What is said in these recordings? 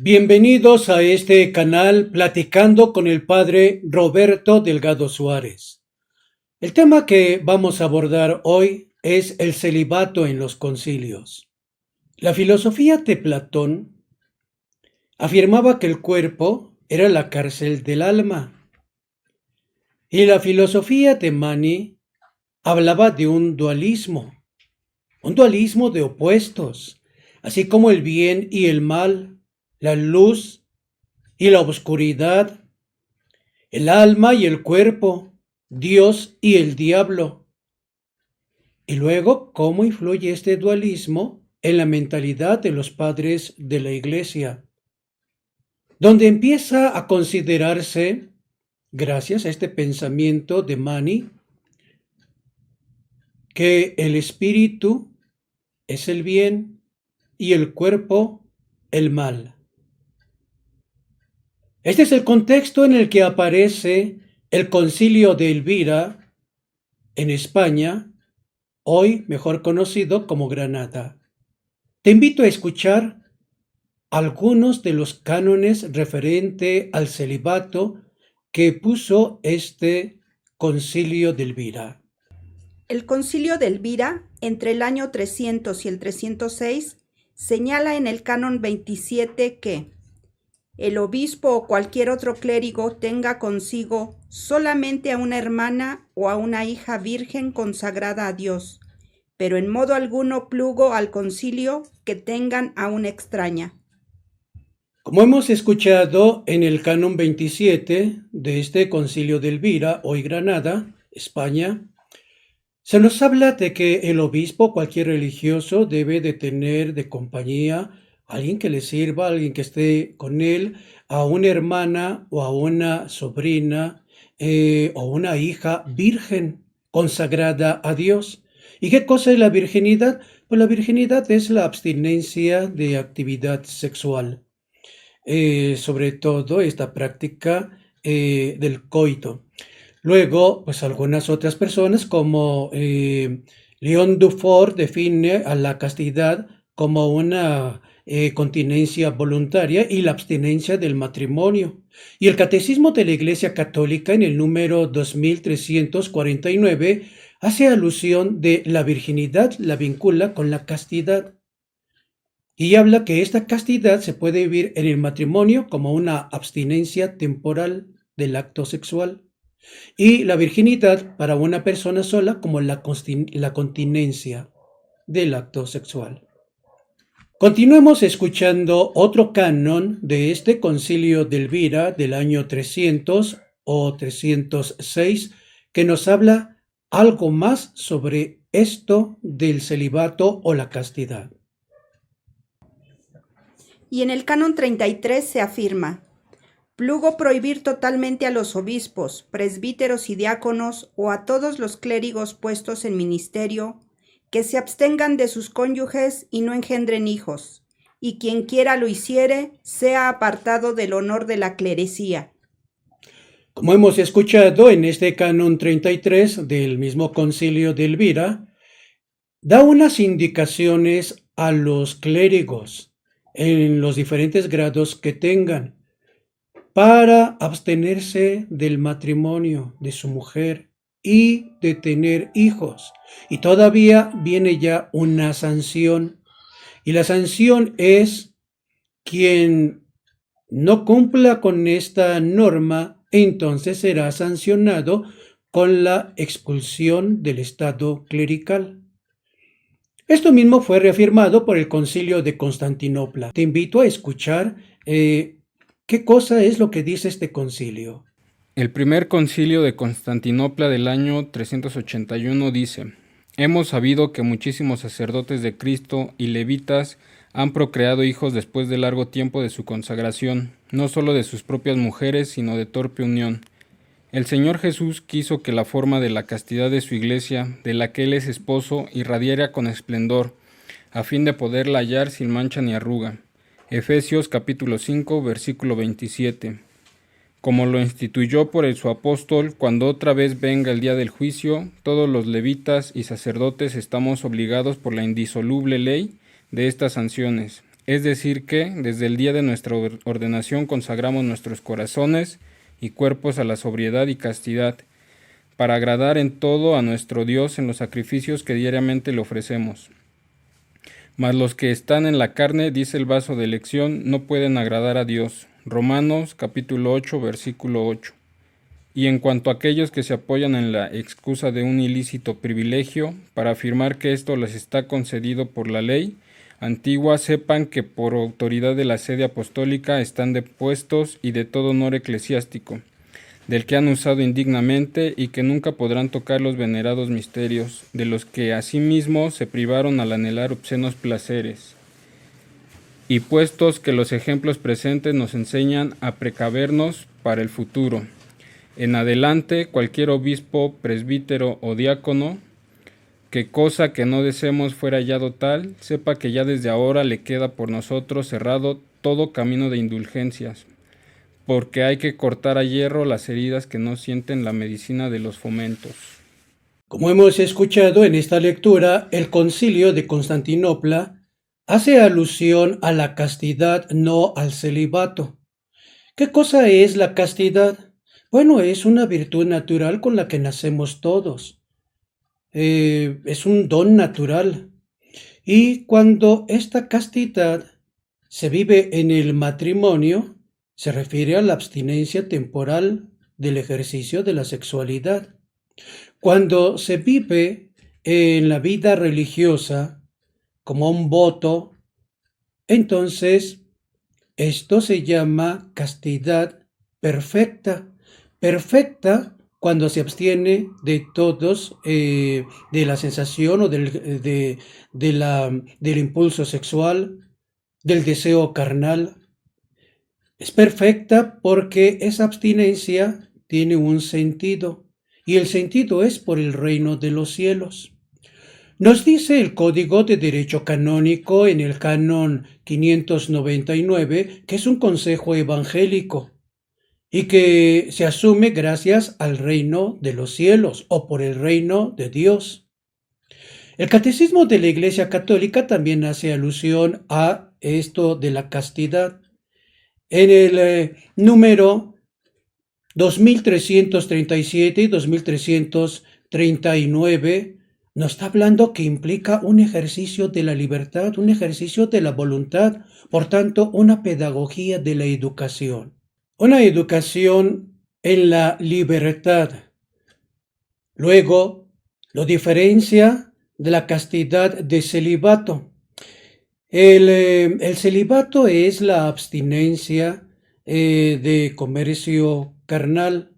Bienvenidos a este canal Platicando con el Padre Roberto Delgado Suárez. El tema que vamos a abordar hoy es el celibato en los concilios. La filosofía de Platón afirmaba que el cuerpo era la cárcel del alma, y la filosofía de Mani hablaba de un dualismo de opuestos, así como el bien y el mal, la luz y la oscuridad, el alma y el cuerpo, Dios y el diablo. Y luego, ¿cómo influye este dualismo en la mentalidad de los padres de la Iglesia? Donde empieza a considerarse, gracias a este pensamiento de Mani, que el espíritu es el bien y el cuerpo el mal. Este es el contexto en el que aparece el Concilio de Elvira en España, hoy mejor conocido como Granada. Te invito a escuchar algunos de los cánones referente al celibato que puso este Concilio de Elvira. El Concilio de Elvira, entre el año 300 y el 306, señala en el Canon 27 que el obispo o cualquier otro clérigo tenga consigo solamente a una hermana o a una hija virgen consagrada a Dios, pero en modo alguno plugo al concilio que tengan a una extraña. Como hemos escuchado en el Canon 27 de este Concilio de Elvira, hoy Granada, España, se nos habla de que el obispo o cualquier religioso debe de tener de compañía a alguien que le sirva, alguien que esté con él, a una hermana o a una sobrina o una hija virgen consagrada a Dios. ¿Y qué cosa es la virginidad? Pues la virginidad es la abstinencia de actividad sexual, sobre todo esta práctica del coito. Luego, pues algunas otras personas como León Dufour define a la castidad como una continencia voluntaria y la abstinencia del matrimonio. Y el Catecismo de la Iglesia Católica en el número 2349 hace alusión de la virginidad, la vincula con la castidad. Y habla que esta castidad se puede vivir en el matrimonio como una abstinencia temporal del acto sexual. Y la virginidad para una persona sola como la continencia del acto sexual. Continuemos escuchando otro canon de este Concilio de Elvira del año 300 o 306 que nos habla algo más sobre esto del celibato o la castidad. Y en el Canon 33 se afirma: plugo prohibir totalmente a los obispos, presbíteros y diáconos o a todos los clérigos puestos en ministerio que se abstengan de sus cónyuges y no engendren hijos, y quien quiera lo hiciere sea apartado del honor de la clerecía. Como hemos escuchado en este Canon 33 del mismo Concilio de Elvira, da unas indicaciones a los clérigos en los diferentes grados que tengan para abstenerse del matrimonio de su mujer y de tener hijos. Y todavía viene ya una sanción. Y la sanción es quien no cumpla con esta norma, entonces será sancionado con la expulsión del estado clerical. Esto mismo fue reafirmado por el Concilio de Constantinopla. Te invito a escuchar qué cosa es lo que dice este concilio. El primer concilio de Constantinopla del año 381 dice: hemos sabido que muchísimos sacerdotes de Cristo y levitas han procreado hijos después de largo tiempo de su consagración, no solo de sus propias mujeres, sino de torpe unión. El Señor Jesús quiso que la forma de la castidad de su iglesia, de la que Él es esposo, irradiara con esplendor, a fin de poderla hallar sin mancha ni arruga. Efesios capítulo 5, versículo 27. Como lo instituyó por su apóstol, cuando otra vez venga el día del juicio, todos los levitas y sacerdotes estamos obligados por la indisoluble ley de estas sanciones, Es decir que, desde el día de nuestra ordenación consagramos nuestros corazones y cuerpos a la sobriedad y castidad, para agradar en todo a nuestro Dios en los sacrificios que diariamente le ofrecemos. Mas los que están en la carne, dice el vaso de elección, no pueden agradar a Dios. Romanos capítulo 8, versículo 8. Y en cuanto a aquellos que se apoyan en la excusa de un ilícito privilegio, para afirmar que esto les está concedido por la ley antigua, sepan que por autoridad de la sede apostólica están depuestos y de todo honor eclesiástico, del que han usado indignamente y que nunca podrán tocar los venerados misterios, de los que asimismo se privaron al anhelar obscenos placeres. Y puestos que los ejemplos presentes nos enseñan a precavernos para el futuro, en adelante cualquier obispo, presbítero o diácono, que cosa que no deseemos fuera hallado tal, sepa que ya desde ahora le queda por nosotros cerrado todo camino de indulgencias, porque hay que cortar a hierro las heridas que no sienten la medicina de los fomentos. Como hemos escuchado en esta lectura, el Concilio de Constantinopla hace alusión a la castidad, no al celibato. ¿Qué cosa es la castidad? Bueno, es una virtud natural con la que nacemos todos. Es un don natural. Y cuando esta castidad se vive en el matrimonio, se refiere a la abstinencia temporal del ejercicio de la sexualidad. Cuando se vive en la vida religiosa como un voto, entonces esto se llama castidad perfecta. Perfecta cuando se abstiene de todos, de la sensación o del impulso sexual, del deseo carnal. Es perfecta porque esa abstinencia tiene un sentido, y el sentido es por el reino de los cielos. Nos dice el Código de Derecho Canónico en el canon 599 que es un consejo evangélico y que se asume gracias al reino de los cielos o por el reino de Dios. El Catecismo de la Iglesia Católica también hace alusión a esto de la castidad. En el número 2337 y 2339 nos está hablando que implica un ejercicio de la libertad, un ejercicio de la voluntad, por tanto, una pedagogía de la educación. Una educación en la libertad. Luego, lo diferencia de la castidad de celibato. El celibato es la abstinencia de comercio carnal.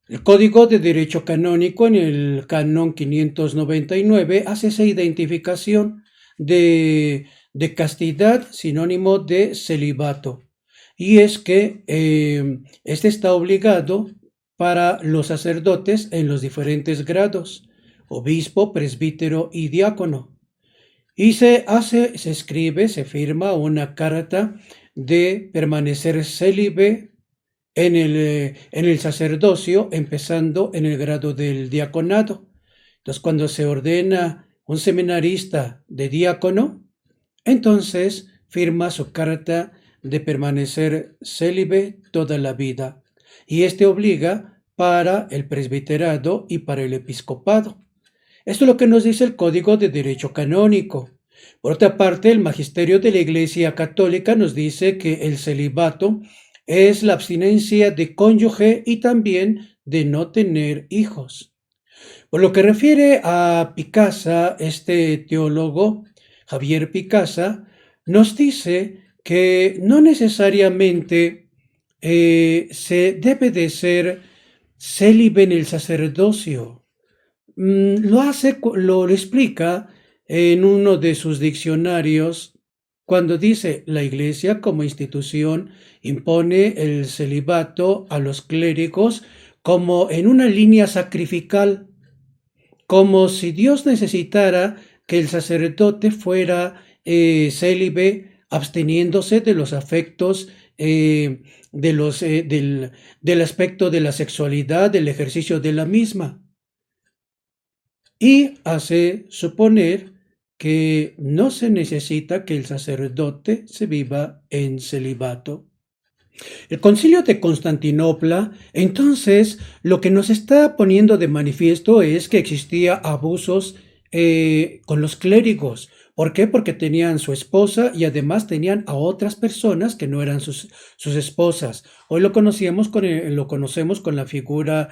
El Código de Derecho Canónico en el canon 599 hace esa identificación de castidad sinónimo de celibato. Y es que este está obligado para los sacerdotes en los diferentes grados, obispo, presbítero y diácono. Y se escribe, se firma una carta de permanecer célibe en el sacerdocio, empezando en el grado del diaconado. Entonces, cuando se ordena un seminarista de diácono, entonces firma su carta de permanecer célibe toda la vida. Y este obliga para el presbiterado y para el episcopado. Esto es lo que nos dice el Código de Derecho Canónico. Por otra parte, el Magisterio de la Iglesia Católica nos dice que el celibato es la abstinencia de cónyuge y también de no tener hijos. Por lo que refiere a Picasa, este teólogo, Javier Picasa, nos dice que no necesariamente se debe de ser célibe en el sacerdocio. Lo explica en uno de sus diccionarios cuando dice: la Iglesia como institución impone el celibato a los clérigos como en una línea sacrificial, como si Dios necesitara que el sacerdote fuera célibe, absteniéndose de los afectos, del aspecto de la sexualidad, del ejercicio de la misma. Y hace suponer que no se necesita que el sacerdote se viva en celibato. El Concilio de Constantinopla, entonces, lo que nos está poniendo de manifiesto es que existía abusos con los clérigos. ¿Por qué? Porque tenían su esposa y además tenían a otras personas que no eran sus esposas. Hoy lo conocemos con la figura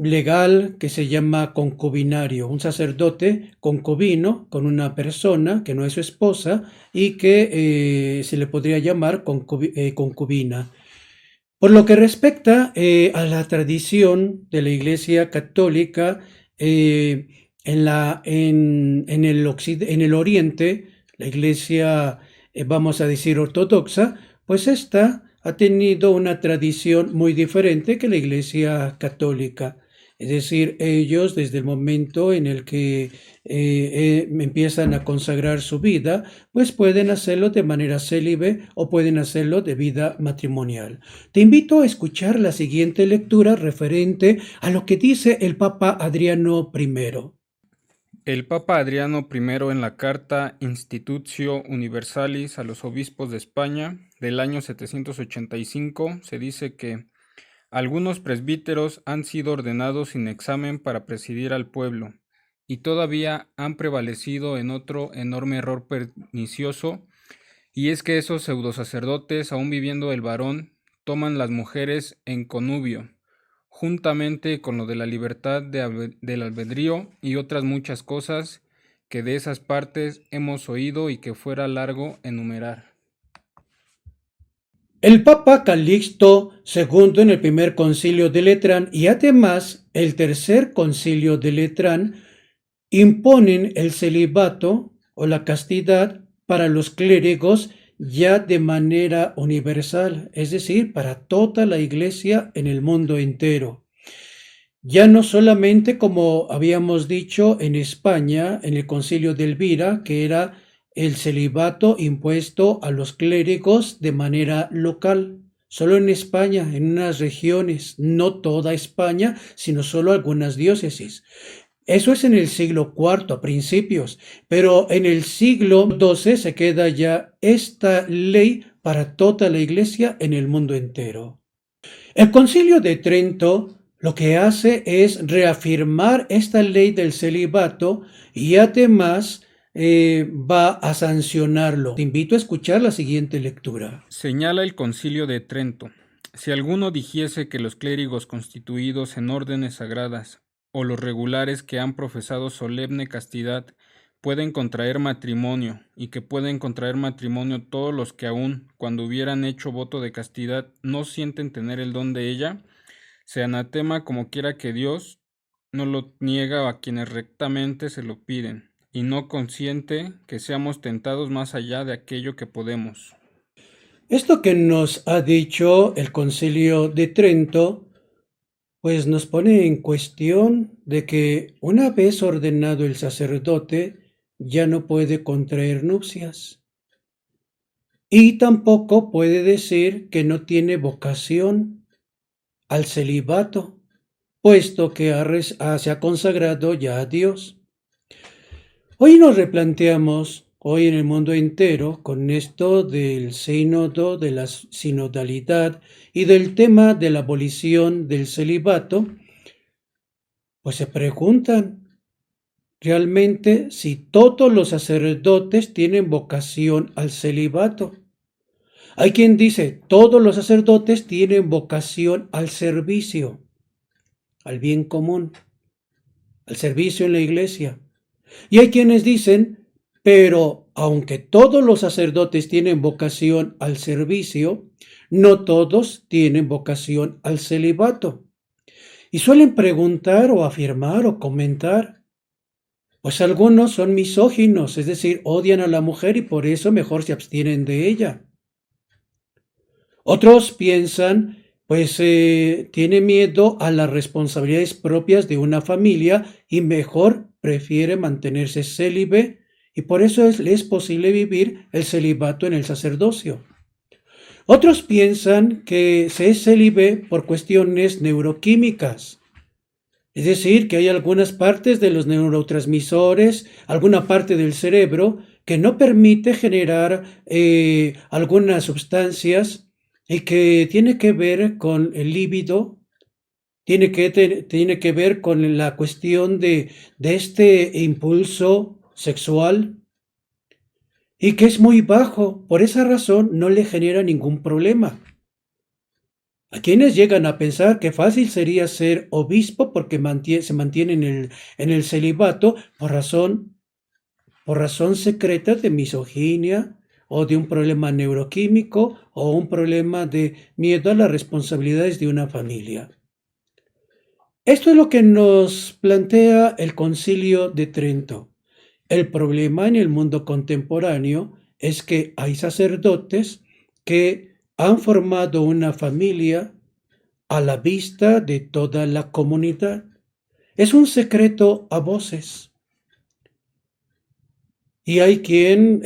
legal que se llama concubinario, un sacerdote concubino con una persona que no es su esposa y que se le podría llamar concubina. Por lo que respecta a la tradición de la Iglesia Católica en el Oriente, la Iglesia, vamos a decir, ortodoxa, pues esta ha tenido una tradición muy diferente que la Iglesia Católica. Es decir, ellos desde el momento en el que empiezan a consagrar su vida, pues pueden hacerlo de manera célibe o pueden hacerlo de vida matrimonial. Te invito a escuchar la siguiente lectura referente a lo que dice el Papa Adriano I. El Papa Adriano I en la Carta Institutio Universalis a los obispos de España del año 785 se dice que algunos presbíteros han sido ordenados sin examen para presidir al pueblo, y todavía han prevalecido en otro enorme error pernicioso, y es que esos pseudosacerdotes, aun viviendo el varón, toman las mujeres en connubio, juntamente con lo de la libertad del albedrío y otras muchas cosas que de esas partes hemos oído y que fuera largo enumerar. El Papa Calixto II en el primer concilio de Letrán y además el tercer concilio de Letrán imponen el celibato o la castidad para los clérigos ya de manera universal, es decir, para toda la Iglesia en el mundo entero. Ya no solamente, como habíamos dicho en España, en el concilio de Elvira, que era el celibato impuesto a los clérigos de manera local, solo en España, en unas regiones, no toda España, sino solo algunas diócesis. Eso es en el siglo IV a principios, pero en el siglo XII se queda ya esta ley para toda la Iglesia en el mundo entero. El Concilio de Trento lo que hace es reafirmar esta ley del celibato y además va a sancionarlo. Te invito a escuchar la siguiente lectura. Señala el Concilio de Trento: si alguno dijese que los clérigos constituidos en órdenes sagradas o los regulares que han profesado solemne castidad pueden contraer matrimonio, y que pueden contraer matrimonio todos los que aun cuando hubieran hecho voto de castidad no sienten tener el don de ella, se anatema como quiera que Dios no lo niega a quienes rectamente se lo piden, y no consiente que seamos tentados más allá de aquello que podemos. Esto que nos ha dicho el Concilio de Trento, pues nos pone en cuestión de que una vez ordenado el sacerdote, ya no puede contraer nupcias. Y tampoco puede decir que no tiene vocación al celibato, puesto que se ha consagrado ya a Dios. Hoy nos replanteamos, hoy en el mundo entero, con esto del sínodo, de la sinodalidad y del tema de la abolición del celibato, pues se preguntan realmente si todos los sacerdotes tienen vocación al celibato. Hay quien dice, todos los sacerdotes tienen vocación al servicio, al bien común, al servicio en la iglesia. Y hay quienes dicen, pero aunque todos los sacerdotes tienen vocación al servicio, no todos tienen vocación al celibato. Y suelen preguntar o afirmar o comentar, pues algunos son misóginos, es decir, odian a la mujer y por eso mejor se abstienen de ella. Otros piensan, pues tiene miedo a las responsabilidades propias de una familia y mejor prefiere mantenerse célibe y por eso es posible vivir el celibato en el sacerdocio. Otros piensan que se es célibe por cuestiones neuroquímicas, Es decir, que hay algunas partes de los neurotransmisores, alguna parte del cerebro que no permite generar algunas sustancias y que tiene que ver con el líbido, tiene que ver con la cuestión de este impulso sexual y que es muy bajo. Por esa razón no le genera ningún problema. A quienes llegan a pensar que fácil sería ser obispo porque se mantiene en el celibato por razón secreta de misoginia o de un problema neuroquímico o un problema de miedo a las responsabilidades de una familia. Esto es lo que nos plantea el Concilio de Trento. El problema en el mundo contemporáneo es que hay sacerdotes que han formado una familia a la vista de toda la comunidad. Es un secreto a voces. Y hay quien,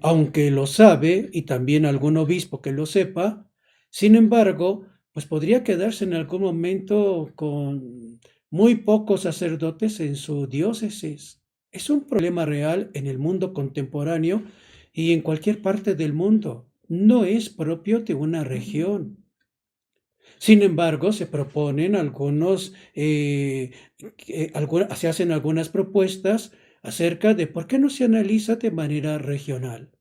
aunque lo sabe, y también algún obispo que lo sepa, sin embargo, pues podría quedarse en algún momento con muy pocos sacerdotes en su diócesis. Es un problema real en el mundo contemporáneo y en cualquier parte del mundo. No es propio de una región. Sin embargo, se proponen se hacen algunas propuestas acerca de por qué no se analiza de manera regional.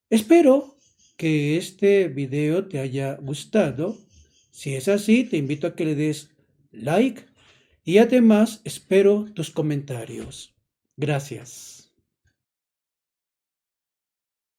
Espero que este video te haya gustado. Si es así, te invito a que le des like y además espero tus comentarios. Gracias.